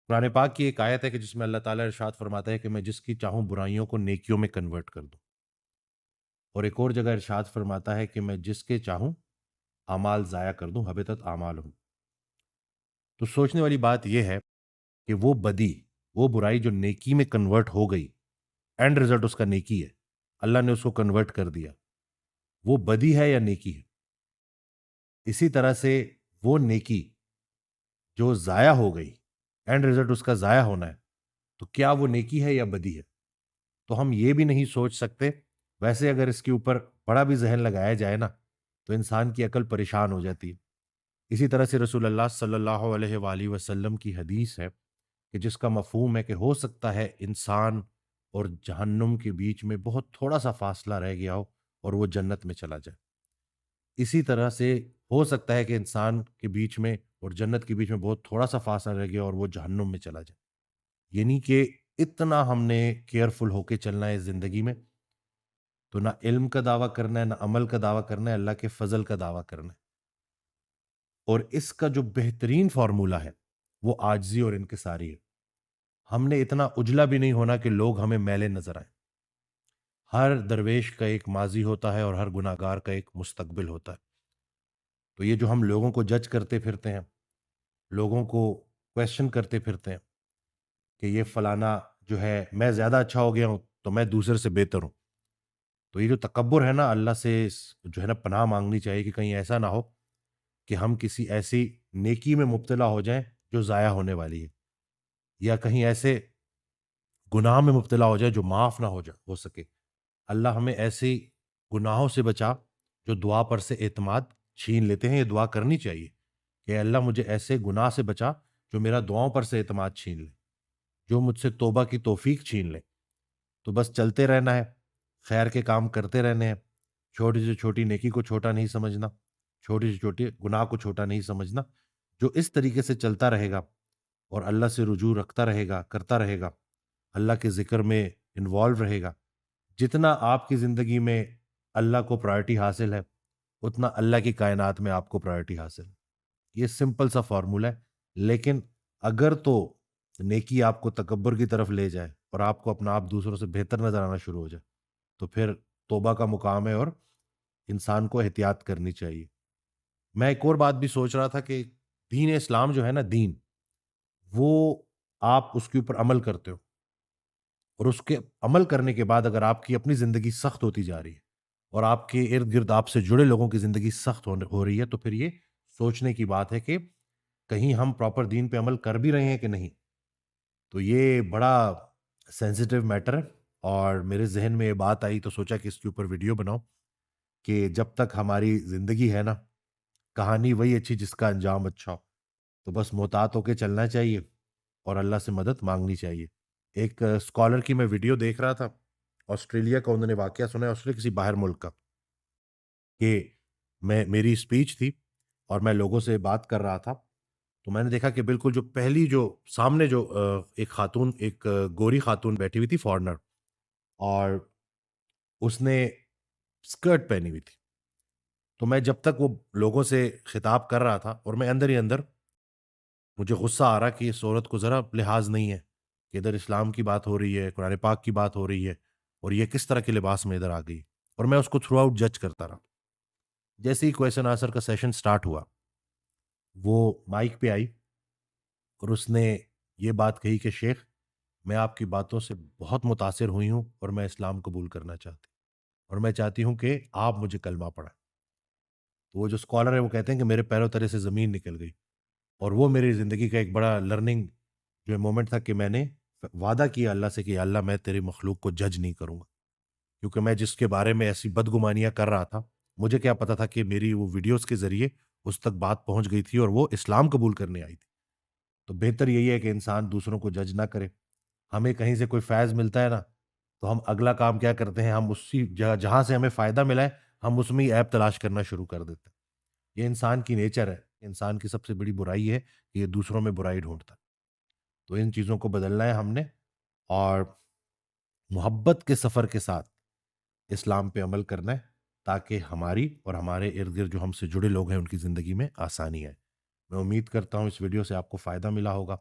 قرآن پاک کی ایک آیت ہے کہ جس میں اللہ تعالیٰ ارشاد فرماتا ہے کہ میں جس کی چاہوں برائیوں کو نیکیوں میں کنورٹ کر دوں، اور ایک اور جگہ ارشاد فرماتا ہے کہ میں جس کے چاہوں اعمال ضائع کر دوں، حبطت اعمالہم۔ تو سوچنے والی بات یہ ہے کہ وہ بدی، وہ برائی جو نیکی میں کنورٹ ہو گئی، اینڈ رزلٹ اس کا نیکی ہے، اللہ نے اس کو کنورٹ کر دیا، وہ بدی ہے یا نیکی ہے؟ اسی طرح سے وہ نیکی جو ضائع ہو گئی، اینڈ رزلٹ اس کا ضائع ہونا ہے، تو کیا وہ نیکی ہے یا بدی ہے؟ تو ہم یہ بھی نہیں سوچ سکتے۔ ویسے اگر اس کے اوپر بڑا بھی ذہن لگایا جائے نا، تو انسان کی عقل پریشان ہو جاتی ہے۔ اسی طرح سے رسول اللہ صلی اللہ علیہ وآلہ وسلم کی حدیث ہے کہ جس کا مفہوم ہے کہ ہو سکتا ہے انسان اور جہنم کے بیچ میں بہت تھوڑا سا فاصلہ رہ گیا ہو اور وہ جنت میں چلا جائے۔ اسی طرح سے ہو سکتا ہے کہ انسان کے بیچ میں اور جنت کے بیچ میں بہت تھوڑا سا فاصلہ رہ گیا اور وہ جہنم میں چلا جائے۔ یعنی کہ اتنا ہم نے کیئرفل ہو کے چلنا ہے اس زندگی میں، تو نہ علم کا دعویٰ کرنا ہے، نہ عمل کا دعویٰ کرنا ہے، اللہ کے فضل کا دعویٰ کرنا ہے۔ اور اس کا جو بہترین فارمولہ ہے وہ عاجزی اور انکساری ہے۔ ہم نے اتنا اجلا بھی نہیں ہونا کہ لوگ ہمیں میلے نظر آئیں۔ ہر درویش کا ایک ماضی ہوتا ہے اور ہر گناہ گار کا ایک مستقبل ہوتا ہے۔ تو یہ جو ہم لوگوں کو جج کرتے پھرتے ہیں، لوگوں کو کویشچن کرتے پھرتے ہیں کہ یہ فلانا جو ہے میں زیادہ اچھا ہو گیا ہوں تو میں دوسرے سے بہتر ہوں، تو یہ جو تکبر ہے نا، اللہ سے جو ہے نا پناہ مانگنی چاہیے کہ کہیں ایسا نہ ہو کہ ہم کسی ایسی نیکی میں مبتلا ہو جائیں جو ضائع ہونے والی ہے، یا کہیں ایسے گناہ میں مبتلا ہو جائے جو معاف نہ ہو سکے۔ اللہ ہمیں ایسی گناہوں سے بچا جو دعا پر سے اعتماد چھین لیتے ہیں۔ یہ دعا کرنی چاہیے کہ اللہ مجھے ایسے گناہ سے بچا جو میرا دعاؤں پر سے اعتماد چھین لے، جو مجھ سے توبہ کی توفیق چھین لے۔ تو بس چلتے رہنا ہے، خیر کے کام کرتے رہنے ہیں، چھوٹی سے چھوٹی نیکی کو چھوٹا نہیں سمجھنا، چھوٹی سے چھوٹی گناہ کو چھوٹا نہیں سمجھنا۔ جو اس طریقے سے چلتا رہے گا اور اللہ سے رجوع رکھتا رہے گا، کرتا رہے گا، اللہ کے ذکر میں انوالو رہے گا، جتنا آپ کی زندگی میں اللہ کو پرائرٹی حاصل ہے، اتنا اللہ کی کائنات میں آپ کو پرائرٹی حاصل ہے۔ یہ سمپل سا فارمولا ہے، لیکن اگر تو نیکی آپ کو تکبر کی طرف لے جائے اور آپ کو اپنا آپ دوسروں سے بہتر نظر آنا شروع ہو جائے، تو پھر توبہ کا مقام ہے اور انسان کو احتیاط کرنی چاہیے۔ میں ایک اور بات بھی سوچ رہا تھا کہ دین اسلام جو ہے نا، دین، وہ آپ اس کے اوپر عمل کرتے ہو، اور اس کے عمل کرنے کے بعد اگر آپ کی اپنی زندگی سخت ہوتی جا رہی ہے اور آپ کے ارد گرد آپ سے جڑے لوگوں کی زندگی سخت ہو رہی ہے، تو پھر یہ سوچنے کی بات ہے کہ کہیں ہم پراپر دین پہ عمل کر بھی رہے ہیں کہ نہیں۔ تو یہ بڑا سینسیٹیو میٹر ہے، اور میرے ذہن میں یہ بات آئی تو سوچا کہ اس کے اوپر ویڈیو بناؤں کہ جب تک ہماری زندگی ہے نا، کہانی وہی اچھی جس کا انجام اچھا ہو۔ تو بس محتاط ہو کے چلنا چاہیے اور اللہ سے مدد مانگنی چاہیے۔ ایک اسکالر کی میں ویڈیو دیکھ رہا تھا، آسٹریلیا کا، انہوں نے واقعہ سنا ہے، آسٹریلیا کسی باہر ملک کا، کہ میری اسپیچ تھی اور میں لوگوں سے بات کر رہا تھا، تو میں نے دیکھا کہ بالکل جو پہلی جو سامنے جو ایک خاتون، ایک گوری خاتون بیٹھی ہوئی تھی، فارنر، اور اس نے اسکرٹ پہنی ہوئی تھی۔ تو میں جب تک وہ لوگوں سے خطاب کر رہا تھا اور میں اندر ہی اندر مجھے غصہ آ رہا کہ اس عورت کو ذرا لحاظ نہیں ہے کہ ادھر اسلام کی بات ہو رہی ہے، قرآن پاک کی بات ہو رہی ہے، اور یہ کس طرح کے لباس میں ادھر آ گئی، اور میں اس کو تھرو آؤٹ جج کرتا رہا۔ جیسے ہی کویشچن آنسر کا سیشن سٹارٹ ہوا، وہ مائک پہ آئی اور اس نے یہ بات کہی کہ شیخ، میں آپ کی باتوں سے بہت متاثر ہوئی ہوں اور میں اسلام قبول کرنا چاہتی ہوں، اور میں چاہتی ہوں کہ آپ مجھے کلمہ پڑھائیں۔ تو وہ جو اسکالر ہے وہ کہتے ہیں کہ میرے پیروں تلے سے زمین نکل گئی، اور وہ میری زندگی کا ایک بڑا لرننگ جو مومنٹ تھا کہ میں نے وعدہ کیا اللہ سے کہ اللہ میں تیری مخلوق کو جج نہیں کروں گا، کیونکہ میں جس کے بارے میں ایسی بدگمانیاں کر رہا تھا، مجھے کیا پتا تھا کہ میری وہ ویڈیوز کے ذریعے اس تک بات پہنچ گئی تھی اور وہ اسلام قبول کرنے آئی تھی۔ تو بہتر یہی ہے کہ انسان دوسروں کو جج نہ کرے۔ ہمیں کہیں سے کوئی فیض ملتا ہے نا، تو ہم اگلا کام کیا کرتے ہیں، ہم اسی جگہ جہاں سے ہمیں فائدہ ملا ہے ہم اس میں ہی عیب تلاش کرنا شروع کر دیتے ہیں۔ یہ انسان کی نیچر ہے، انسان کی سب سے بڑی برائی ہے کہ یہ دوسروں میں برائی ڈھونڈتا ہے۔ تو ان چیزوں کو بدلنا ہے ہم نے، اور محبت کے سفر کے ساتھ اسلام پہ عمل کرنا ہے، تاکہ ہماری اور ہمارے ارد گرد جو ہم سے جڑے لوگ ہیں ان کی زندگی میں آسانی ہے۔ میں امید کرتا ہوں اس ویڈیو سے آپ کو فائدہ ملا ہوگا۔